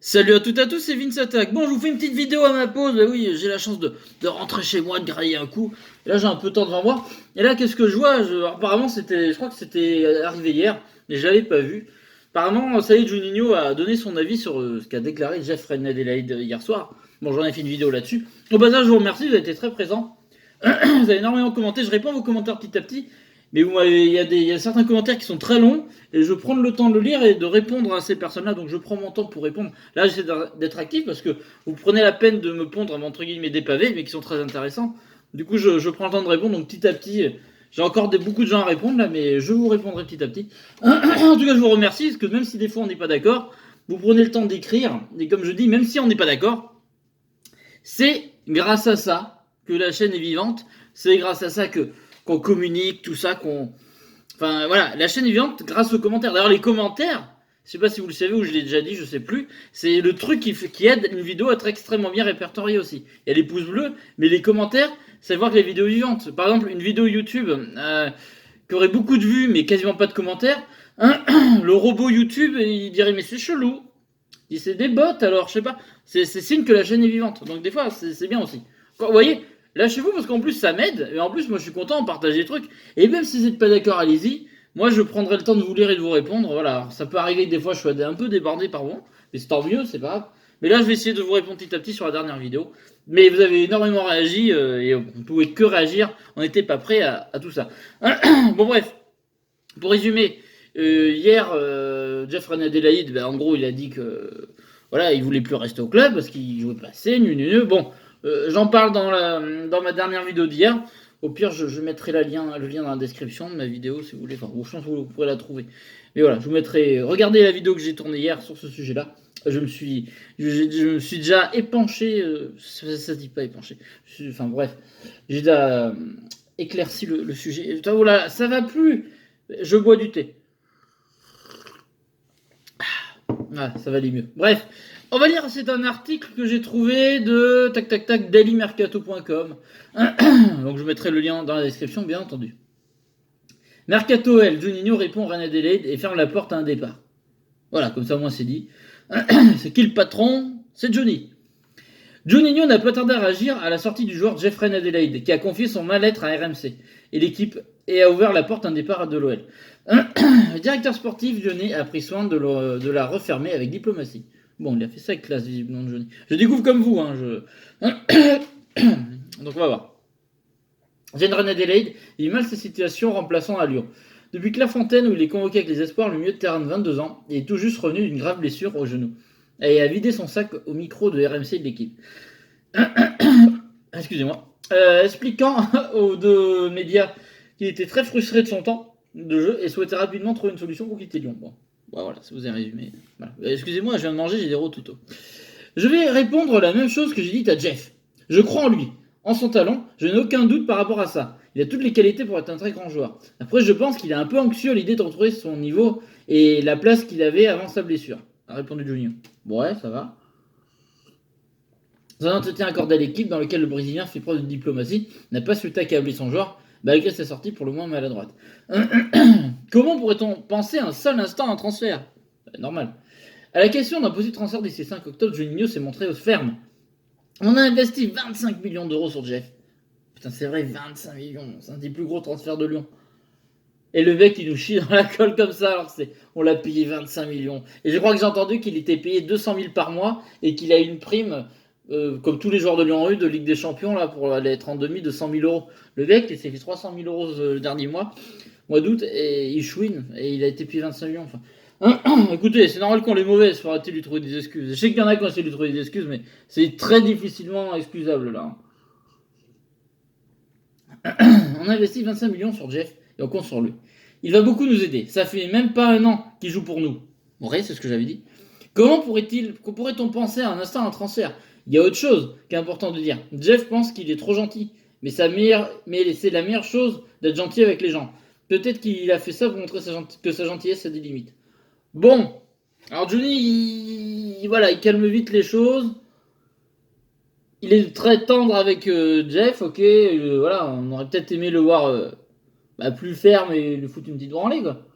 Salut à toutes et à tous, c'est Vince Attack. Bon, je vous fais une petite vidéo à ma pause. Bah oui, j'ai la chance de rentrer chez moi, de grailler un coup. Et là, j'ai un peu de temps devant moi. Et là, qu'est-ce que je vois apparemment, je crois que c'était arrivé hier, mais je l'avais pas vu. Apparemment, ça y est, Juninho a donné son avis sur ce qu'a déclaré Jeff Adelaide hier soir. Bon, j'en ai fait une vidéo là-dessus. Au passage, je vous remercie, vous avez été très présents. Vous avez énormément commenté. Je réponds à vos commentaires petit à petit. Mais il y a certains commentaires qui sont très longs et je prends le temps de le lire et de répondre à ces personnes-là. Donc je prends mon temps pour répondre. Là, j'essaie d'être actif parce que vous prenez la peine de me pondre entre guillemets des pavés, mais qui sont très intéressants. Du coup, je prends le temps de répondre. Donc petit à petit, j'ai encore beaucoup de gens à répondre là, mais je vous répondrai petit à petit. En tout cas, je vous remercie parce que même si des fois on n'est pas d'accord, vous prenez le temps d'écrire. Et comme je dis, même si on n'est pas d'accord, c'est grâce à ça que la chaîne est vivante. C'est grâce à ça que qu'on communique, tout ça, qu'on. Enfin voilà, la chaîne est vivante grâce aux commentaires. D'ailleurs, les commentaires, je sais pas si vous le savez ou je l'ai déjà dit, je sais plus, c'est le truc qui aide une vidéo à être extrêmement bien répertoriée aussi. Il y a les pouces bleus, mais les commentaires, c'est voir que la vidéo est vivante. Par exemple, une vidéo YouTube qui aurait beaucoup de vues, mais quasiment pas de commentaires, le robot YouTube, il dirait, mais c'est chelou. Il dit, c'est des bots, alors je sais pas. C'est signe que la chaîne est vivante. Donc des fois, c'est bien aussi. Vous voyez, lâchez-vous parce qu'en plus ça m'aide. Et en plus, moi je suis content, on partage des trucs. Et même si vous n'êtes pas d'accord, allez-y. Moi je prendrai le temps de vous lire et de vous répondre. Voilà, alors, ça peut arriver que des fois je sois un peu débordé par vous. Mais c'est tant mieux, c'est pas grave. Mais là je vais essayer de vous répondre petit à petit sur la dernière vidéo. Mais vous avez énormément réagi et on ne pouvait que réagir. On n'était pas prêt à tout ça. Bon bref, pour résumer, hier, Jeff Adelaide, ben, en gros, il a dit que voilà, il voulait plus rester au club parce qu'il jouait pas assez, Bon, j'en parle dans ma dernière vidéo d'hier. Au pire, je mettrai le lien dans la description de ma vidéo si vous voulez. Enfin, je pense que vous pourrez la trouver. Mais voilà, je vous mettrai. Regardez la vidéo que j'ai tournée hier sur ce sujet-là. Je me suis déjà épanché. Ça se dit pas épanché. Enfin bref, j'ai déjà éclairci le sujet. Voilà, ça va plus. Je bois du thé. Ah, ça va aller mieux. Bref, on va lire, c'est un article que j'ai trouvé de tac tac tac dailymercato.com. Donc je mettrai le lien dans la description, bien entendu. Mercato L, Juninho répond René Adelaide et ferme la porte à un départ. Voilà, comme ça moi c'est dit. C'est qui le patron? C'est Johnny. Juninho n'a pas tardé à réagir à la sortie du joueur Jeffrey Adelaide, qui a confié son mal-être à RMC et l'équipe et a ouvert la porte à un départ de l'OL. Le directeur sportif lyonnais a pris soin de la refermer avec diplomatie. Bon, il a fait ça avec classe, visiblement, Johnny. Je découvre comme vous, hein, Donc on va voir. Jeffrey Adelaide vit mal sa situation remplaçant à Lyon. Depuis Clairefontaine, où il est convoqué avec les espoirs, le milieu de terrain de 22 ans, il est tout juste revenu d'une grave blessure au genou et a vidé son sac au micro de RMC de l'équipe. Excusez-moi. Expliquant aux deux médias qu'il était très frustré de son temps de jeu et souhaitait rapidement trouver une solution pour quitter Lyon. Bon, voilà, ça vous est résumé. Voilà. Excusez-moi, je viens de manger, j'ai des rototos. Je vais répondre la même chose que j'ai dit à Jeff. Je crois en lui, en son talent, je n'ai aucun doute par rapport à ça. Il a toutes les qualités pour être un très grand joueur. Après, je pense qu'il est un peu anxieux à l'idée de retrouver son niveau et la place qu'il avait avant sa blessure, a répondu Junior. Bon, ouais, ça va. Dans un entretien accordé à l'équipe dans lequel le Brésilien fait preuve de diplomatie, n'a pas su accabler son joueur, malgré sa sortie pour le moins maladroite. Comment pourrait-on penser un seul instant à un transfert? Normal. À la question d'un possible transfert d'ici 5 octobre, Juninho s'est montré ferme. On a investi 25 millions d'euros sur Jeff. Putain, c'est vrai, 25 millions. C'est un des plus gros transferts de Lyon. Et le mec, il nous chie dans la colle comme ça, alors on l'a payé 25 millions. Et je crois que j'ai entendu qu'il était payé 200 000 par mois et qu'il a une prime, comme tous les joueurs de Lyon ont eu, de Ligue des Champions, là, pour aller être en demi de 100 000 euros. Le mec, il s'est fait 300 000 euros le dernier mois d'août, et il chouine, et il a été payé 25 millions. Enfin, écoutez, c'est normal qu'on les mauvaises, il faudra-t-il lui trouver des excuses. Je sais qu'il y en a qui ont essayé de lui trouver des excuses, mais c'est très difficilement excusable, là. On a investi 25 millions sur Jeff, et on compte sur lui. Il va beaucoup nous aider. Ça fait même pas un an qu'il joue pour nous. Ouais, c'est ce que j'avais dit. Comment pourrait-on penser à un instant à un transfert? Il y a autre chose qui est important de dire. Jeff pense qu'il est trop gentil, mais c'est la meilleure chose d'être gentil avec les gens. Peut-être qu'il a fait ça pour montrer que sa gentillesse a des limites. Bon, alors Johnny, voilà, il calme vite les choses. Il est très tendre avec Jeff, ok. Voilà, on aurait peut-être aimé le voir plus ferme et lui foutre une petite branlée, quoi.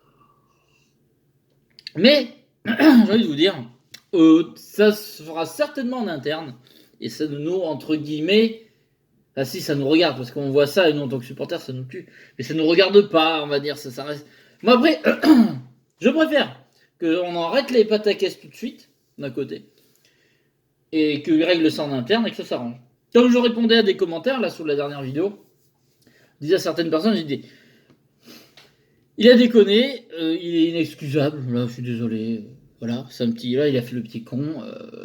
Mais, j'ai envie de vous dire, Ça se fera certainement en interne. Et ça nous, entre guillemets, ah si, ça nous regarde, parce qu'on voit ça, et nous, en tant que supporters, ça nous tue. Mais ça nous regarde pas, on va dire, ça reste... Moi, après, je préfère qu'on en arrête les pataquès tout de suite, d'un côté, et qu'ils règlent ça en interne, et que ça s'arrange. Comme je répondais à des commentaires, là, sous la dernière vidéo, je disais à certaines personnes, j'ai dit, il a déconné, il est inexcusable, là, je suis désolé, voilà, c'est un petit, là, il a fait le petit con,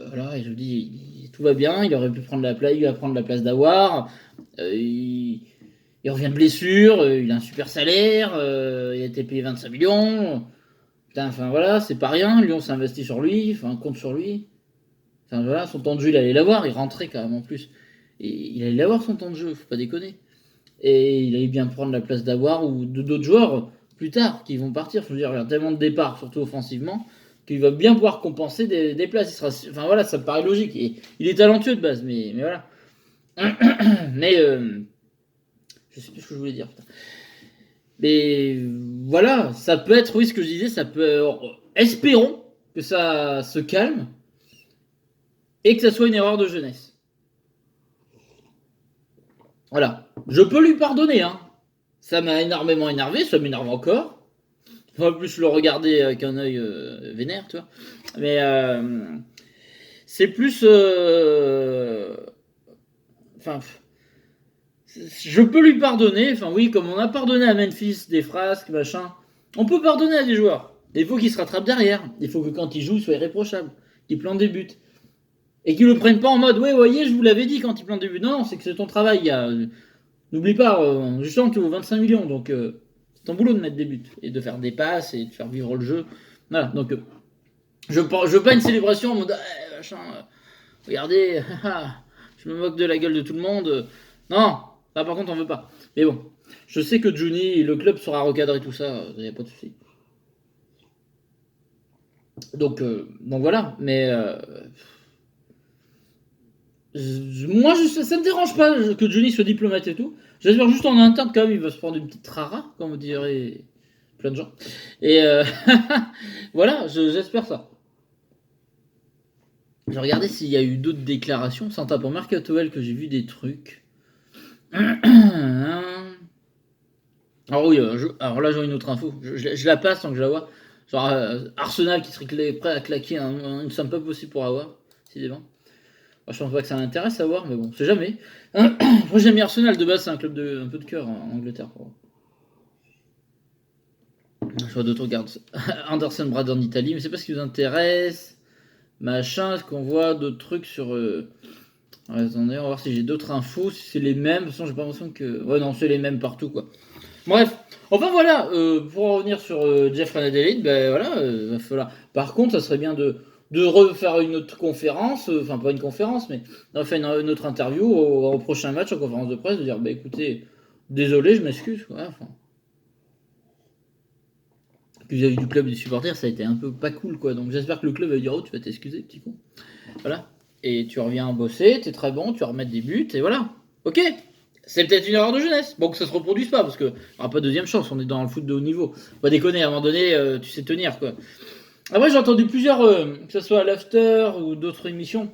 voilà, et je dis, tout va bien, il aurait pu prendre la place, il va prendre la place d'Awar, il revient de blessure, il a un super salaire, il a été payé 25 millions, putain, enfin voilà, c'est pas rien, Lyon s'est investi sur lui, enfin, compte sur lui, enfin voilà, son temps de jeu, il allait l'avoir, il rentrait quand même en plus, et il allait l'avoir son temps de jeu, faut pas déconner, et il allait bien prendre la place d'Awar ou d'autres joueurs plus tard qui vont partir, je veux dire, il y a tellement de départs, surtout offensivement, qu'il va bien pouvoir compenser des places, enfin voilà, ça me paraît logique, et il est talentueux de base, mais voilà. Mais je sais plus ce que je voulais dire. Putain. Mais voilà, ça peut être, oui, ce que je disais, ça peut. Espérons que ça se calme et que ça soit une erreur de jeunesse. Voilà. Je peux lui pardonner, hein. Ça m'a énormément énervé, ça m'énerve encore. En plus, le regarder avec un œil vénère, tu vois. Mais c'est plus. Enfin. Je peux lui pardonner, enfin oui, comme on a pardonné à Memphis des frasques, machin, on peut pardonner à des joueurs. Il faut qu'ils se rattrapent derrière. Il faut que quand ils jouent, ils soient irréprochables, qu'ils plantent des buts. Et qu'ils le prennent pas en mode, ouais, voyez, je vous l'avais dit quand ils plantent des buts. Non, c'est que c'est ton travail. N'oublie pas, justement, tu vaux 25 millions, donc c'est ton boulot de mettre des buts et de faire des passes et de faire vivre le jeu. Voilà, donc je veux pas une célébration en mode, machin, regardez, je me moque de la gueule de tout le monde. Non, là par contre on veut pas. Mais bon, je sais que Juni, le club sera recadré tout ça, il n'y a pas de souci. Donc voilà, mais moi ça me dérange pas que Juni soit diplomate et tout. J'espère juste en interne quand même il va se prendre une petite rara, comme on dirait plein de gens. Et voilà, j'espère ça. Je regardais s'il y a eu d'autres déclarations. C'est en tapant Mercatowell que j'ai vu des trucs. Alors oui, alors là j'ai une autre info. Je la passe tant que je la vois. Genre Arsenal qui serait prêt à claquer une somme pas possible pour avoir, décidément. Moi, je pense pas que ça m'intéresse à voir, mais bon, c'est jamais. Moi j'aime bien Arsenal, de base c'est un club un peu de cœur en Angleterre. Je vois d'autres regards. Anderson Brad en Italie, mais c'est pas ce qui vous intéresse. Machin, est-ce qu'on voit d'autres trucs sur... Attendez, on va voir si j'ai d'autres infos, si c'est les mêmes. De toute façon, j'ai pas l'impression que... Ouais, non, c'est les mêmes partout, quoi. Bref, enfin voilà, pour en revenir sur Jeff Adelaide, ben voilà, va falloir... Par contre, ça serait bien de refaire une autre conférence, enfin pas une conférence, mais de refaire une autre interview au prochain match, en conférence de presse, de dire, bah écoutez, désolé, je m'excuse, quoi. Enfin, vis-à-vis du club et des supporters, ça a été un peu pas cool, quoi. Donc j'espère que le club va dire, oh, tu vas t'excuser, petit con. Voilà. Et tu reviens bosser, t'es très bon, tu vas remettre des buts, et voilà. Ok. C'est peut-être une erreur de jeunesse. Bon, que ça se reproduise pas, parce qu'il n'y aura pas de deuxième chance, on est dans le foot de haut niveau. Faut pas déconner, à un moment donné, tu sais tenir, quoi. Après, j'ai entendu plusieurs, que ce soit à l'After ou d'autres émissions,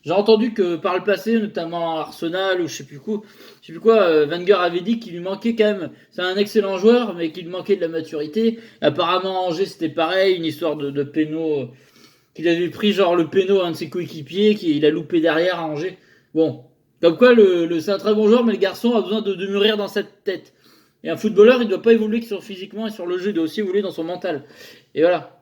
j'ai entendu que par le passé, notamment à Arsenal ou je sais plus quoi, Wenger avait dit qu'il lui manquait quand même. C'est un excellent joueur, mais qu'il lui manquait de la maturité. Apparemment, Angers, c'était pareil, une histoire de péno, qu'il avait pris genre le péno à un de ses coéquipiers, qu'il a loupé derrière à Angers. Bon, comme quoi c'est un très bon joueur, mais le garçon a besoin de mûrir dans cette tête. Et un footballeur, il ne doit pas évoluer que sur physiquement et sur le jeu, il doit aussi évoluer dans son mental. Et voilà.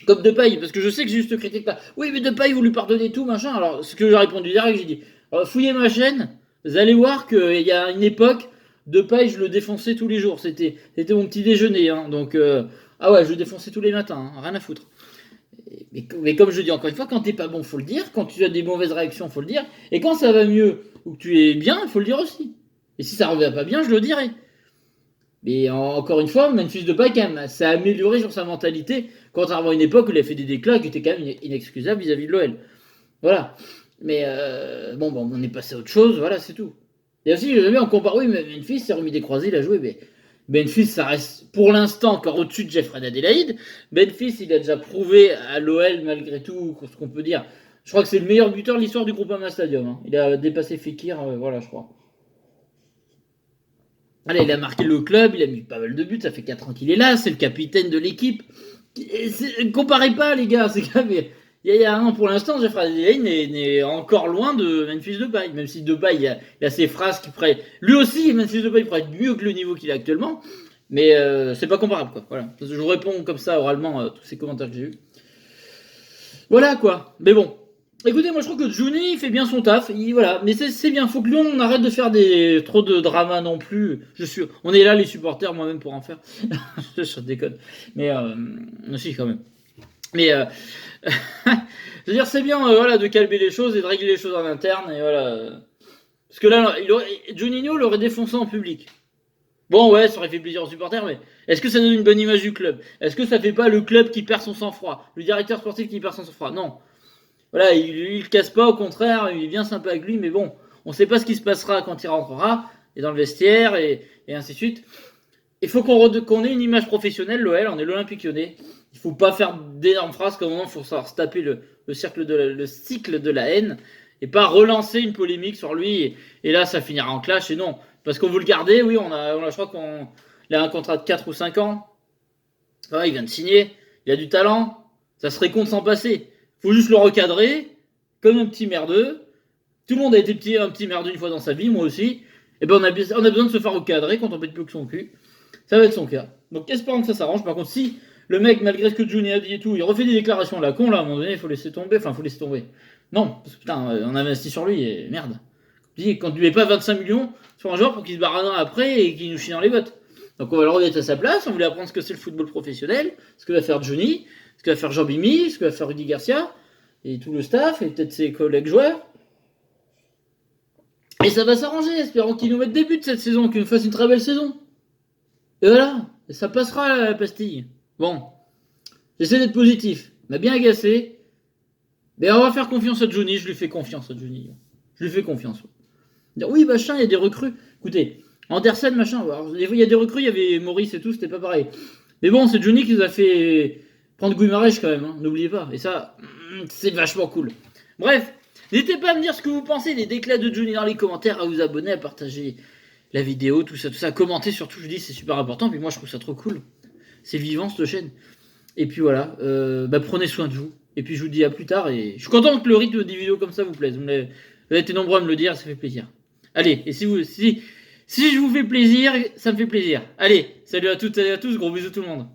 Comme Depay, parce que je sais que j'ai juste critique pas. Oui, mais Depay, vous lui pardonnez tout, machin. Alors, ce que j'ai répondu direct, j'ai dit, fouillez ma chaîne, vous allez voir qu'il y a une époque, Depay, je le défonçais tous les jours. C'était mon petit déjeuner. Hein. Donc, ah ouais, je le défonçais tous les matins, hein, rien à foutre. Mais comme je dis encore une fois, quand t'es pas bon, faut le dire. Quand tu as des mauvaises réactions, faut le dire. Et quand ça va mieux ou que tu es bien, il faut le dire aussi. Et si ça revient pas bien, je le dirai. Mais encore une fois, Memphis Depay, quand même, ça a amélioré sur sa mentalité, contrairement à une époque où il a fait des déclats qui étaient quand même inexcusables vis-à-vis de l'OL. Voilà. Mais bon, on est passé à autre chose, voilà, c'est tout. Et aussi, jamais on compare, oui, mais Memphis s'est remis des croisés, il a joué, mais Memphis, ça reste pour l'instant encore au-dessus de Jeffrey Adélaïde. Memphis, il a déjà prouvé à l'OL, malgré tout, ce qu'on peut dire. Je crois que c'est le meilleur buteur de l'histoire du Groupama Stadium. Hein. Il a dépassé Fekir, voilà, je crois. Allez, il a marqué le club, il a mis pas mal de buts, ça fait 4 ans qu'il est là, c'est le capitaine de l'équipe. Comparez pas, les gars, c'est quand même. Il y a un pour l'instant, Jeffrey Adélaïde n'est encore loin de Memphis Depay. Même si Depay, il a ses phrases qui pourraient. Lui aussi, Memphis Depay pourrait être mieux que le niveau qu'il a actuellement. Mais c'est pas comparable, quoi. Voilà. Je vous réponds comme ça oralement à tous ces commentaires que j'ai eus. Voilà, quoi. Mais bon. Écoutez, moi je trouve que Juni fait bien son taf. Voilà. Mais c'est bien. Faut que Lyon on arrête de faire trop de drama non plus. On est là, les supporters, moi-même, pour en faire. Je déconne. Mais si, quand même. Mais je veux dire, c'est bien voilà, de calmer les choses et de régler les choses en interne. Et voilà. Parce que là, Juninho l'aurait défoncé en public. Bon, ouais, ça aurait fait plaisir aux supporters, mais est-ce que ça donne une bonne image du club? Est-ce que ça fait pas le club qui perd son sang-froid? Le directeur sportif qui perd son sang-froid? Non. Voilà, il le casse pas, au contraire, il est bien sympa avec lui, mais bon, on sait pas ce qui se passera quand il rentrera, et dans le vestiaire, et ainsi de suite. Il faut qu'on ait une image professionnelle, l'OL, on est l'Olympique Lyonnais. Il faut pas faire d'énormes phrases comme il faut savoir se taper le cycle de la haine et pas relancer une polémique sur lui et là ça finira en clash et non. Parce qu'on veut le garder, oui, je crois qu'on a un contrat de 4 ou 5 ans. Ouais, il vient de signer, il a du talent, ça serait con de s'en passer. Faut juste le recadrer, comme un petit merdeux. Tout le monde a été un petit merdeux une fois dans sa vie, moi aussi. Et ben on a besoin de se faire recadrer quand on pète plus que son cul. Ça va être son cas. Donc espérons que ça s'arrange. Par contre, si le mec, malgré ce que Juni a dit et tout, il refait des déclarations à la con, là, à un moment donné, il faut laisser tomber. Enfin, faut laisser tomber. Non, parce que putain, on a investi sur lui et merde. Je dis, quand tu mets pas 25 millions sur un joueur pour qu'il se barre un an après et qu'il nous chie dans les bottes. Donc on va le remettre à sa place, on voulait apprendre ce que c'est le football professionnel, ce que va faire Johnny, ce que va faire Jean Bimi, ce que va faire Rudy Garcia, et tout le staff, et peut-être ses collègues joueurs. Et ça va s'arranger, espérons qu'ils nous mettent des buts cette saison, qu'ils nous fassent une très belle saison. Et voilà, et ça passera la pastille. Bon, j'essaie d'être positif, il m'a bien agacé. Mais on va faire confiance à Johnny, je lui fais confiance à Johnny. Je lui fais confiance. Dire, oui, machin, il y a des recrues. Écoutez, Andersen, machin, alors, il y a des recrues, il y avait Maurice et tout, c'était pas pareil. Mais bon, c'est Johnny qui nous a fait prendre Guimarães quand même, hein, n'oubliez pas. Et ça, c'est vachement cool. Bref, n'hésitez pas à me dire ce que vous pensez des déclats de Johnny dans les commentaires, à vous abonner, à partager la vidéo, tout ça, à commenter surtout, je dis, c'est super important. Puis moi, je trouve ça trop cool. C'est vivant, cette chaîne. Et puis voilà, prenez soin de vous. Et puis je vous dis à plus tard. Et je suis content que le rythme des vidéos comme ça vous plaise. Vous avez été nombreux à me le dire, ça fait plaisir. Allez, et si je vous fais plaisir, ça me fait plaisir. Allez, salut à toutes et à tous, gros bisous tout le monde.